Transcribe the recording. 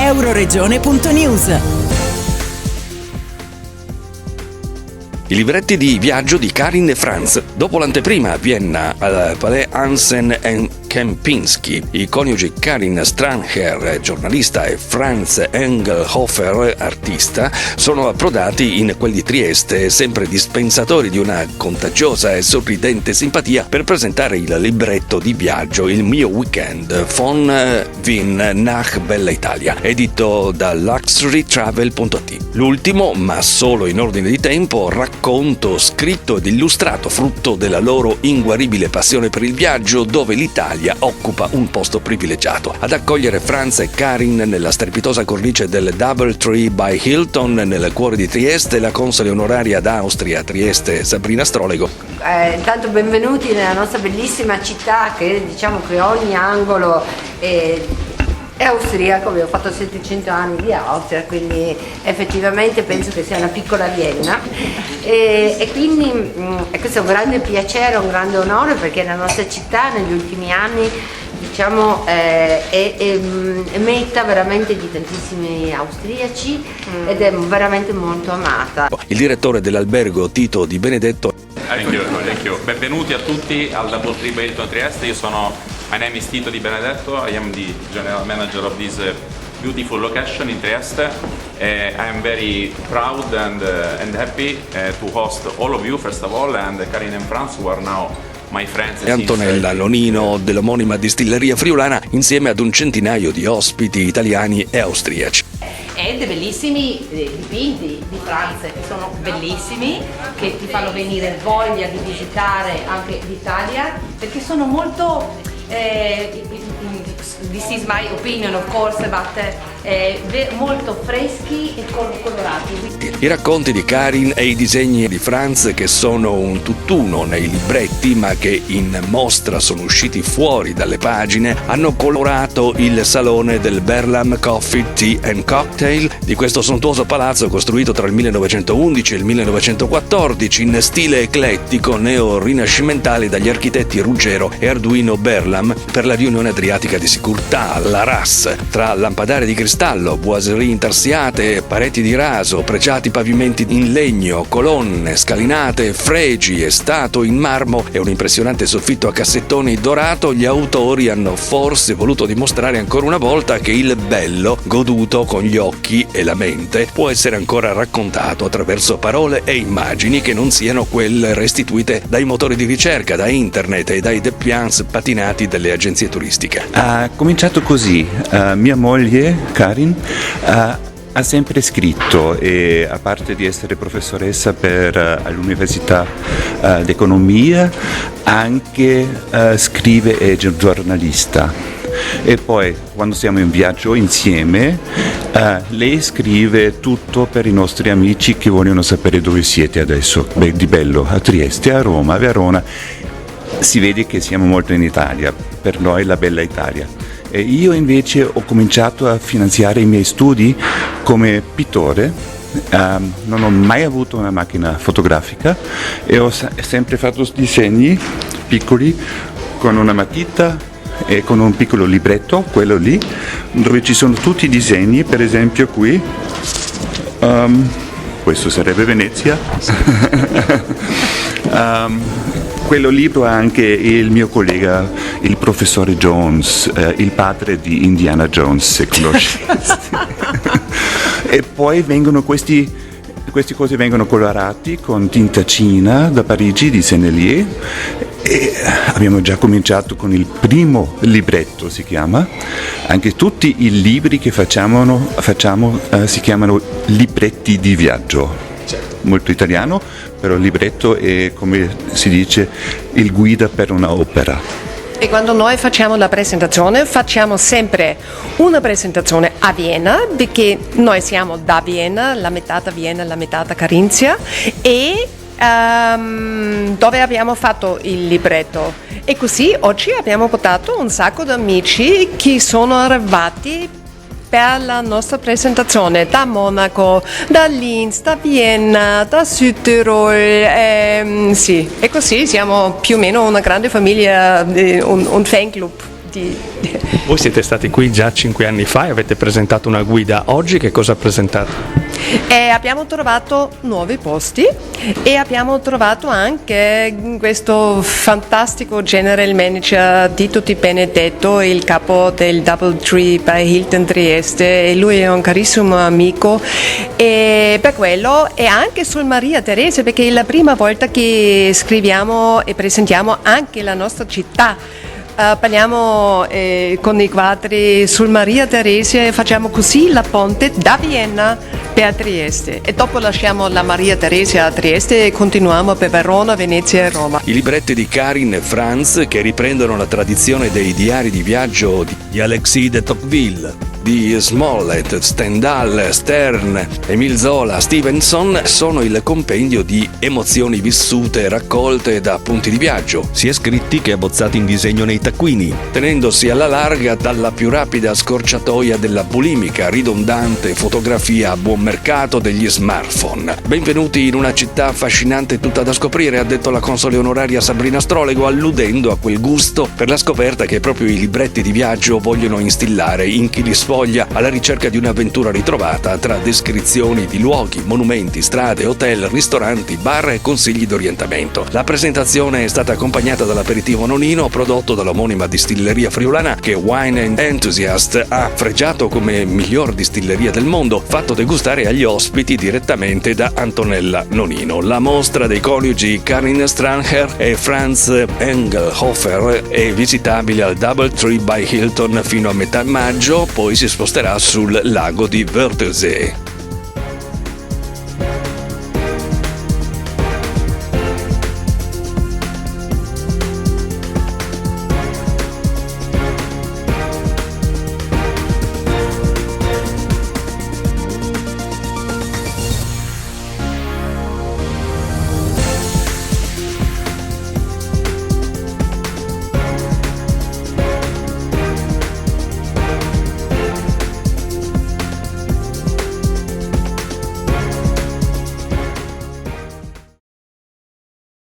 Euroregione.news. I libretti di viaggio di Karin e Franz. Dopo l'anteprima a Vienna al Palais Hansen e Kempinski, i coniugi Karin Stranher, giornalista, e Franz Engelhofer, artista, sono approdati in quel di Trieste, sempre dispensatori di una contagiosa e sorridente simpatia, per presentare il libretto di viaggio Il mio weekend von Wien nach Bella Italia, edito da luxurytravel.it. L'ultimo, ma solo in ordine di tempo, racconto scritto ed illustrato frutto della loro inguaribile passione per il viaggio, dove l'Italia occupa un posto privilegiato. Ad accogliere Franz e Karin nella strepitosa cornice del Doubletree by Hilton, nel cuore di Trieste, la console onoraria d'Austria a Trieste, Sabrina Strolego. Intanto benvenuti nella nostra bellissima città, che diciamo che ogni angolo è austriaco. Abbiamo fatto 700 anni di Austria, quindi effettivamente penso che sia una piccola Vienna, e quindi questo è un grande piacere, un grande onore, perché la nostra città negli ultimi anni, diciamo, è meta veramente di tantissimi austriaci ed è veramente molto amata. Il direttore dell'albergo, Tito Di Benedetto. Thank you. Benvenuti a tutti al Doubletree by Hilton Trieste. My name is Tito Di Benedetto. I am the general manager of this beautiful location in Trieste. I am very proud and happy to host all of you, first of all, and Karin and Franz, who are now my friends. E Antonella Nonino, dell'omonima distilleria friulana, insieme ad un centinaio di ospiti italiani e austriaci. E dei bellissimi dipinti di Franz, che sono bellissimi, che ti fanno venire voglia di visitare anche l'Italia, perché sono molto, this is my opinion of course, but molto freschi e colorati. I racconti di Karin e i disegni di Franz, che sono un tutt'uno nei libretti ma che in mostra sono usciti fuori dalle pagine, hanno colorato il salone del Berlam Coffee, Tea and Cocktail di questo sontuoso palazzo costruito tra il 1911 e il 1914 in stile eclettico neo-rinascimentale dagli architetti Ruggero e Arduino Berlam, per la riunione adriatica di Sicurtà, la RAS, tra lampadari di cristallo, boiserie intarsiate, pareti di raso, pregiati pavimenti in legno, colonne, scalinate, fregi e statue in marmo e un impressionante soffitto a cassettoni dorato. Gli autori hanno forse voluto dimostrare ancora una volta che il bello, goduto con gli occhi e la mente, può essere ancora raccontato attraverso parole e immagini che non siano quelle restituite dai motori di ricerca, da internet e dai dépliants patinati delle agenzie turistiche. Ha cominciato così. Mia moglie Karin ha sempre scritto, e a parte di essere professoressa all'Università d'Economia, anche scrive, è giornalista. E poi quando siamo in viaggio insieme, lei scrive tutto per i nostri amici che vogliono sapere dove siete adesso. Di bello, a Trieste, a Roma, a Verona. Si vede che siamo molto in Italia, per noi la bella Italia. E io invece ho cominciato a finanziare i miei studi come pittore. Non ho mai avuto una macchina fotografica e ho sempre fatto disegni piccoli con una matita e con un piccolo libretto, quello lì, dove ci sono tutti i disegni. Per esempio qui, questo sarebbe Venezia. Quello libro ha anche il mio collega, il professore Jones, il padre di Indiana Jones, se conoscete. E poi vengono queste cose vengono colorati con tinta cina da Parigi di Sennelier, e abbiamo già cominciato con il primo libretto, si chiama. Anche tutti i libri che facciamo si chiamano libretti di viaggio. Molto italiano, però il libretto è, come si dice, il guida per un'opera. E quando noi facciamo la presentazione, facciamo sempre una presentazione a Vienna, perché noi siamo da Vienna, la metà da Vienna, la metà da Carinzia, e dove abbiamo fatto il libretto. E così oggi abbiamo portato un sacco di amici che sono arrivati per la nostra presentazione da Monaco, da Linz, da Vienna, da Südtirol, sì, e così siamo più o meno una grande famiglia, un fan club. Voi siete stati qui già 5 anni fa e avete presentato una guida. Oggi che cosa presentate? Abbiamo trovato nuovi posti e abbiamo trovato anche questo fantastico general manager Tito Di Benedetto, il capo del DoubleTree by Hilton Trieste, e lui è un carissimo amico, e per quello, e anche sul Maria Teresa, perché è la prima volta che scriviamo e presentiamo anche la nostra città. Parliamo con i quadri sul Maria Teresa e facciamo così la ponte da Vienna per Trieste, e dopo lasciamo la Maria Teresa a Trieste e continuiamo per Verona, Venezia e Roma. I libretti di Karin e Franz, che riprendono la tradizione dei diari di viaggio di Alexis de Tocqueville, di Smollett, Stendhal, Stern, Émile Zola, Stevenson, sono il compendio di emozioni vissute raccolte da appunti di viaggio, sia scritti che abbozzati in disegno nei taccuini, tenendosi alla larga dalla più rapida scorciatoia della bulimica, ridondante fotografia a buon mercato degli smartphone. Benvenuti in una città affascinante tutta da scoprire, ha detto la console onoraria Sabrina Strolego, alludendo a quel gusto per la scoperta che proprio i libretti di viaggio vogliono instillare in chi li sfoglia alla ricerca di un'avventura ritrovata tra descrizioni di luoghi, monumenti, strade, hotel, ristoranti, bar e consigli d'orientamento. La presentazione è stata accompagnata dall'aperitivo nonino prodotto dall'omonima distilleria friulana che Wine and Enthusiast ha fregiato come miglior distilleria del mondo, fatto degustare agli ospiti direttamente da Antonella Nonino. La mostra dei coniugi Karin Stranger e Franz Engelhofer è visitabile al DoubleTree by Hilton fino a metà maggio, poi si sposterà sul lago di Wörthersee.